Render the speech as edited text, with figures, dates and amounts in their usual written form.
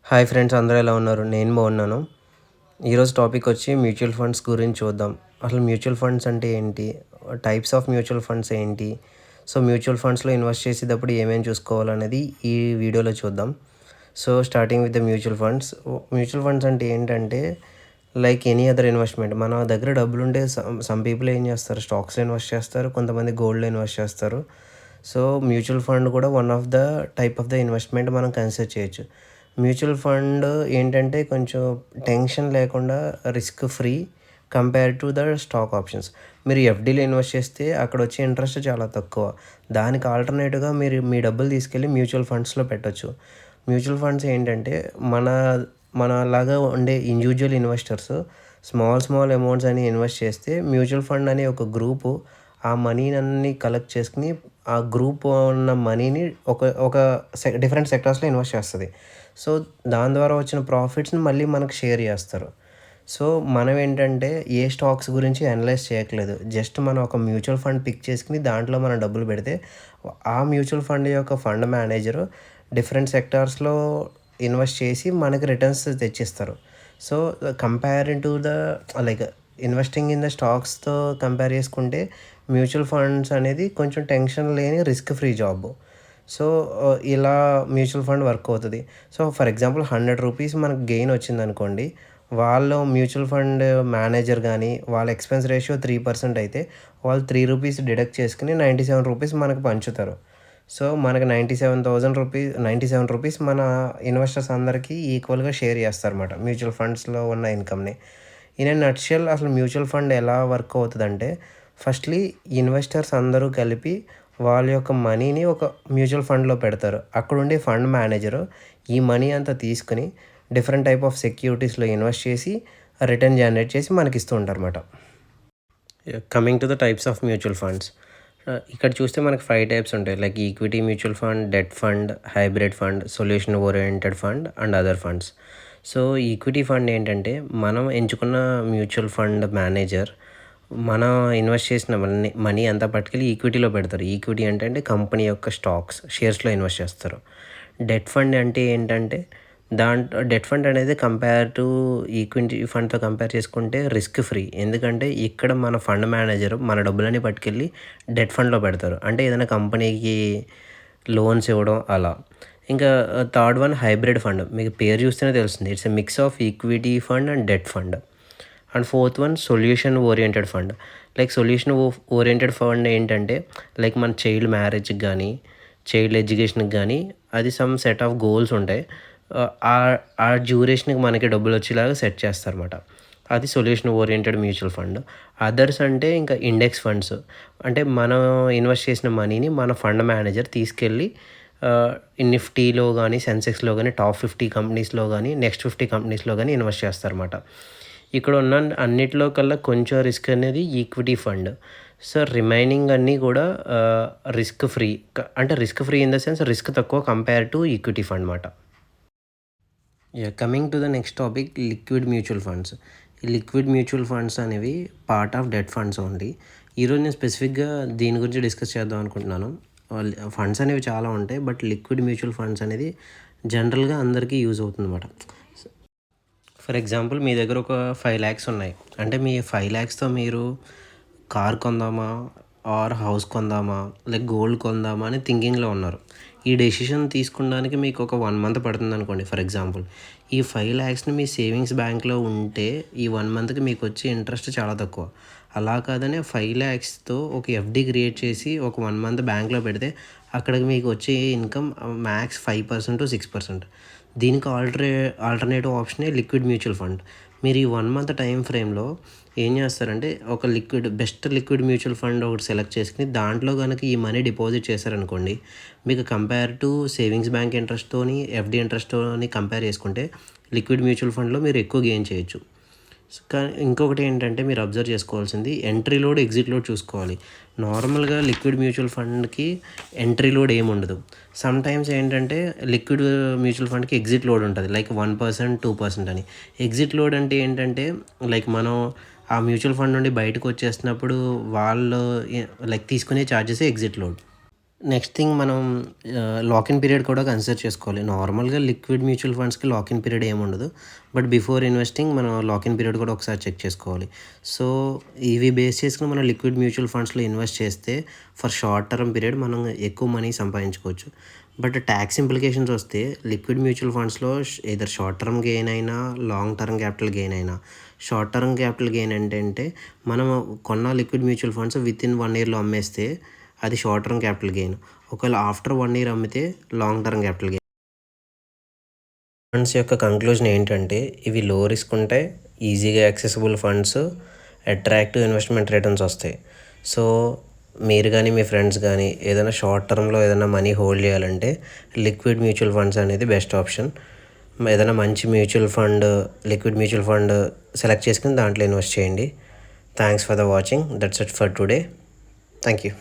Hi friends, అందరూ ఎలా ఉన్నారు? నేను బాగున్నాను. ఈరోజు టాపిక్ వచ్చి మ్యూచువల్ ఫండ్స్ గురించి చూద్దాం. అసలు మ్యూచువల్ ఫండ్స్ అంటే ఏంటి? టైప్స్ ఆఫ్ మ్యూచువల్ ఫండ్స్ ఏంటి? సో మ్యూచువల్ ఫండ్స్లో ఇన్వెస్ట్ చేసేటప్పుడు ఏమేమి చూసుకోవాలనేది ఈ వీడియోలో చూద్దాం. So starting with the mutual funds. Mutual funds అంటే ఏంటంటే లైక్ ఎనీ అదర్ ఇన్వెస్ట్మెంట్. మన దగ్గర డబ్బులుంటే సమ్ పీపుల్ ఏం చేస్తారు, స్టాక్స్లో ఇన్వెస్ట్ చేస్తారు, కొంతమంది గోల్డ్లో ఇన్వెస్ట్ చేస్తారు. సో మ్యూచువల్ ఫండ్ కూడా one of the type of the investment మనం కన్సిడర్ చేయొచ్చు. మ్యూచువల్ ఫండ్ ఏంటంటే కొంచెం టెన్షన్ లేకుండా risk free compare to the stock options. మీరు ఎఫ్డీలో ఇన్వెస్ట్ చేస్తే అక్కడ వచ్చే ఇంట్రెస్ట్ చాలా తక్కువ. దానికి ఆల్టర్నేటివ్గా మీరు మీ డబ్బులు తీసుకెళ్ళి మ్యూచువల్ ఫండ్స్లో పెట్టచ్చు. మ్యూచువల్ ఫండ్స్ ఏంటంటే మన మనలాగా ఉండే ఇండివిజువల్ ఇన్వెస్టర్స్ స్మాల్ అమౌంట్స్ అని ఇన్వెస్ట్ చేస్తే మ్యూచువల్ ఫండ్ అనే ఒక గ్రూపు ఆ మనీని కలెక్ట్ చేసుకుని ఆ గ్రూప్ ఉన్న మనీని ఒక ఒక డిఫరెంట్ సెక్టార్స్లో ఇన్వెస్ట్ చేస్తుంది. సో దాని ద్వారా వచ్చిన ప్రాఫిట్స్ని మళ్ళీ మనకు షేర్ చేస్తారు. సో మనం ఏంటంటే ఏ స్టాక్స్ గురించి అనలైజ్ చేయట్లేదు, జస్ట్ మనం ఒక మ్యూచువల్ ఫండ్ పిక్ చేసుకుని దాంట్లో మనం డబ్బులు పెడితే ఆ మ్యూచువల్ ఫండ్ యొక్క ఫండ్ మేనేజరు డిఫరెంట్ సెక్టార్స్లో ఇన్వెస్ట్ చేసి మనకి రిటర్న్స్ తెచ్చిస్తారు. So comparing to the like investing in the స్టాక్స్తో కంపేర్ చేసుకుంటే మ్యూచువల్ ఫండ్స్ అనేది కొంచెం టెన్షన్ లేని రిస్క్ ఫ్రీ జాబ్. సో ఇలా మ్యూచువల్ ఫండ్ వర్క్ అవుతుంది. సో ఫర్ ఎగ్జాంపుల్ 100 రూపీస్ మనకు గెయిన్ వచ్చిందనుకోండి, వాళ్ళు మ్యూచువల్ ఫండ్ మేనేజర్ కానీ వాళ్ళ ఎక్స్పెన్స్ రేషియో 3% అయితే వాళ్ళు 3 రూపీస్ డిడక్ట్ చేసుకుని 97 రూపీస్ మనకు పంచుతారు. సో మనకు 97 రూపీస్ మన ఇన్వెస్టర్స్ అందరికీ ఈక్వల్గా షేర్ చేస్తారన్నమాట మ్యూచువల్ ఫండ్స్లో ఉన్న ఇన్కమ్ని. ఇన్ ఎ నట్షెల్ అసలు మ్యూచువల్ ఫండ్ ఎలా వర్క్ అవుతుందంటే, ఫస్ట్లీ ఇన్వెస్టర్స్ అందరూ కలిపి వాళ్ళ యొక్క మనీని ఒక మ్యూచువల్ ఫండ్లో పెడతారు. అక్కడుండే ఫండ్ మేనేజరు ఈ మనీ అంతా తీసుకుని డిఫరెంట్ టైప్ ఆఫ్ సెక్యూరిటీస్లో ఇన్వెస్ట్ చేసి రిటర్న్ జనరేట్ చేసి మనకి ఇస్తూ ఉంటారన్నమాట. Coming to the types of mutual funds, ఇక్కడ చూస్తే మనకి 5 టైప్స్ ఉంటాయి. Like equity mutual fund, debt fund, hybrid fund, solution oriented fund and other funds. So equity fund ఏంటంటే మనం ఎంచుకున్న మ్యూచువల్ ఫండ్ మేనేజర్ మనం ఇన్వెస్ట్ చేసిన మనీ అంతా పట్టుకెళ్ళి ఈక్విటీలో పెడతారు. ఈక్విటీ అంటే కంపెనీ యొక్క స్టాక్స్, షేర్స్లో ఇన్వెస్ట్ చేస్తారు. డెట్ ఫండ్ అంటే ఏంటంటే డెట్ ఫండ్ అనేది కంపేర్ టు ఈక్విటీ ఫండ్తో కంపేర్ చేసుకుంటే రిస్క్ ఫ్రీ. ఎందుకంటే ఇక్కడ మన ఫండ్ మేనేజర్ మన డబ్బులని పట్టుకెళ్ళి డెట్ ఫండ్లో పెడతారు. అంటే ఏదైనా కంపెనీకి లోన్స్ ఇవ్వడం అలా. ఇంకా థర్డ్ వన్ హైబ్రిడ్ ఫండ్. మీకు పేరు చూస్తేనే తెలుస్తుంది, it's a mix of equity fund and debt fund. And fourth one solution oriented fund. Like solution oriented fund ఏంటంటే లైక్ మన చైల్డ్ మ్యారేజ్కి కానీ చైల్డ్ ఎడ్యుకేషన్కి కానీ అది సమ్ సెట్ ఆఫ్ గోల్స్ ఉంటాయి. ఆ డ్యూరేషన్కి మనకి డబ్బులు వచ్చేలాగా సెట్ చేస్తారన్నమాట. అది solution oriented mutual fund. Others అంటే ఇంకా ఇండెక్స్ ఫండ్స్. అంటే మనం ఇన్వెస్ట్ చేసిన మనీని మన ఫండ్ మేనేజర్ తీసుకెళ్ళి నిఫ్టీలో కానీ సెన్సెక్స్లో కానీ టాప్ 50 కంపెనీస్లో కానీ నెక్స్ట్ 50 కంపెనీస్లో కానీ ఇన్వెస్ట్ చేస్తారన్నమాట. ఇక్కడ ఉన్న అన్నిటిలో కల్లా కొంచెం రిస్క్ అనేది ఈక్విటీ ఫండ్. సో రిమైనింగ్ అన్నీ కూడా రిస్క్ ఫ్రీ. అంటే risk free in the sense risk తక్కువ కంపేర్ టు ఈక్విటీ ఫండ్ అన్నమాట. Coming to the next topic, liquid mutual funds. ఈ లిక్విడ్ మ్యూచువల్ ఫండ్స్ అనేవి part of debt funds only. ఈరోజు నేను స్పెసిఫిక్గా దీని గురించి డిస్కస్ చేద్దాం అనుకుంటున్నాను. ఫండ్స్ అనేవి చాలా ఉంటాయి, బట్ లిక్విడ్ మ్యూచువల్ ఫండ్స్ అనేది జనరల్గా అందరికీ యూజ్ అవుతుంది అన్నమాట. ఫర్ ఎగ్జాంపుల్ మీ దగ్గర ఒక 5 lakhs ఉన్నాయి. అంటే మీ 5 lakhsతో మీరు కార్ కొందామా ఆర్ హౌస్ కొందామా లైక్ గోల్డ్ కొందామా అని థింకింగ్లో ఉన్నారు. ఈ డెసిషన్ తీసుకోవడానికి మీకు ఒక 1 month పడుతుంది అనుకోండి. ఫర్ ఎగ్జాంపుల్ ఈ 5 lakhsని మీ సేవింగ్స్ బ్యాంక్లో ఉంటే ఈ 1 monthకి మీకు వచ్చే ఇంట్రెస్ట్ చాలా తక్కువ. అలా కాదని 5 lakhsతో ఒక ఎఫ్డి క్రియేట్ చేసి ఒక 1 month బ్యాంక్లో పెడితే అక్కడికి మీకు వచ్చే ఇన్కమ్ మ్యాక్స్ 5% to 6%. దీనికి ఆల్టర్నేటివ్ ఆప్షనే లిక్విడ్ మ్యూచువల్ ఫండ్. మీరు ఈ 1 month టైం ఫ్రేమ్లో ఏం చేస్తారంటే ఒక బెస్ట్ లిక్విడ్ మ్యూచువల్ ఫండ్ ఒకటి సెలెక్ట్ చేసుకుని దాంట్లో కనుక ఈ మనీ డిపాజిట్ చేశారనుకోండి, మీకు కంపేర్ టు సేవింగ్స్ బ్యాంక్ ఇంట్రెస్ట్తోని ఎఫ్డి ఇంట్రెస్ట్తోని కంపేర్ చేసుకుంటే లిక్విడ్ మ్యూచువల్ ఫండ్లో మీరు ఎక్కువ గెయిన్ చేయొచ్చు. కానీ ఇంకొకటి ఏంటంటే మీరు అబ్జర్వ్ చేసుకోవాల్సింది ఎంట్రీ లోడ్, ఎగ్జిట్ లోడ్ చూసుకోవాలి. నార్మల్గా లిక్విడ్ మ్యూచువల్ ఫండ్కి ఎంట్రీ లోడ్ ఏమి ఉండదు. సమ్ టైమ్స్ ఏంటంటే లిక్విడ్ మ్యూచువల్ ఫండ్కి ఎగ్జిట్ లోడ్ ఉంటుంది, లైక్ 1%, 2% అని. ఎగ్జిట్ లోడ్ అంటే ఏంటంటే లైక్ మనం ఆ మ్యూచువల్ ఫండ్ నుండి బయటకు వచ్చేస్తున్నప్పుడు వాళ్ళు లైక్ తీసుకునే charges exit load. Next thing మనం లాకిన్ పీరియడ్ కూడా కన్సిడర్ చేసుకోవాలి. నార్మల్‌గా లిక్విడ్ మ్యూచువల్ ఫండ్స్‌కి లాకిన్ పీరియడ్ ఏముండదు. బట్ బిఫోర్ ఇన్వెస్టింగ్ మనం లాకిన్ పీరియడ్ కూడా ఒకసారి చెక్ చేసుకోవాలి. సో, ఇవి బేస్ చేసుకొని మనం లిక్విడ్ మ్యూచువల్ ఫండ్స్‌లో ఇన్వెస్ట్ చేస్తే ఫర్ షార్ట్ టర్మ్ పీరియడ్ మనం ఎక్కువ మనీ సంపాదించుకోవచ్చు. బట్ ట్యాక్స్ ఇంప్లికేషన్స్ వస్తే లిక్విడ్ మ్యూచువల్ ఫండ్స్‌లో ఎయిదర్ షార్ట్ టర్మ్ గెయిన్ అయినా, లాంగ్ టర్మ్ క్యాపిటల్ గెయిన్ అయినా. షార్ట్ టర్మ్ క్యాపిటల్ గెయిన్ ఏంటంటే మనం కొన్న లిక్విడ్ మ్యూచువల్ ఫండ్స్ వితిన్ 1 ఇయర్‌లో అమ్మేస్తే అది షార్ట్ టర్మ్ క్యాపిటల్ గెయిన్. ఒకవేళ ఆఫ్టర్ 1 ఇయర్ అమ్మితే long term capital gain. Funds యొక్క కంక్లూజన్ ఏంటంటే ఇవి లో రిస్క్ ఉంటాయి, ఈజీగా accessible funds, attractive investment returns వస్తాయి. సో మీరు కానీ మీ ఫ్రెండ్స్ కానీ ఏదైనా షార్ట్ టర్మ్లో ఏదైనా మనీ హోల్డ్ చేయాలంటే లిక్విడ్ మ్యూచువల్ ఫండ్స్ అనేది బెస్ట్ ఆప్షన్. ఏదైనా మంచి mutual fund, liquid mutual fund select చేసుకుని దాంట్లో ఇన్వెస్ట్ చేయండి. Thanks for the watching. That's it for today. Thank you.